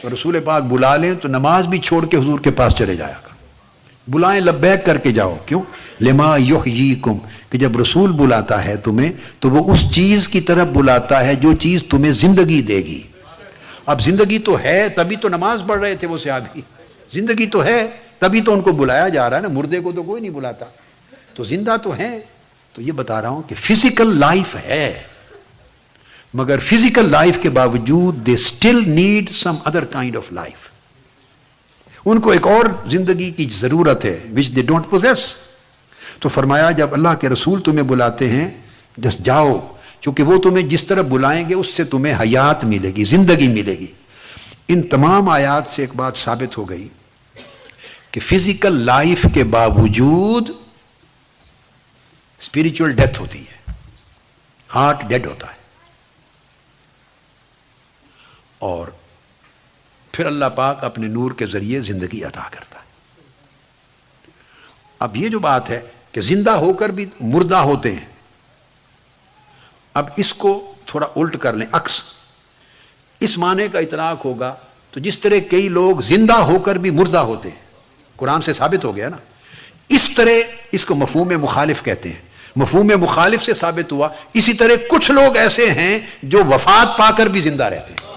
رسول پاک بلا لیں تو نماز بھی چھوڑ کے حضور کے پاس چلے جایا کر، بلائیں لبیک کر کے جاؤ. کیوں؟ لما یحییکم، کہ جب رسول بلاتا ہے تمہیں تو وہ اس چیز کی طرف بلاتا ہے جو چیز تمہیں زندگی دے گی. اب زندگی تو ہے تبھی تو نماز پڑھ رہے تھے وہ صحابی، زندگی تو ہے تبھی تو ان کو بلایا جا رہا ہے نا، مردے کو تو کوئی نہیں بلاتا، تو زندہ تو ہیں. تو یہ بتا رہا ہوں کہ فزیکل لائف ہے، مگر فزیکل لائف کے باوجود they still need some other kind of life. ان کو ایک اور زندگی کی ضرورت ہے which they don't possess. تو فرمایا جب اللہ کے رسول تمہیں بلاتے ہیں جس جاؤ، چونکہ وہ تمہیں جس طرح بلائیں گے اس سے تمہیں حیات ملے گی، زندگی ملے گی. ان تمام آیات سے ایک بات ثابت ہو گئی کہ فزیکل لائف کے باوجود اسپریچول ڈیتھ ہوتی ہے، ہارٹ ڈیڈ ہوتا ہے، اور پھر اللہ پاک اپنے نور کے ذریعے زندگی عطا کرتا ہے. اب یہ جو بات ہے کہ زندہ ہو کر بھی مردہ ہوتے ہیں، اب اس کو تھوڑا الٹ کر لیں، عکس اس معنی کا اطلاق ہوگا تو جس طرح کئی لوگ زندہ ہو کر بھی مردہ ہوتے ہیں، قرآن سے ثابت ہو گیا نا، اس طرح اس کو مفہوم مخالف کہتے ہیں. مفہوم مخالف سے ثابت ہوا، اسی طرح کچھ لوگ ایسے ہیں جو وفات پا کر بھی زندہ رہتے ہیں.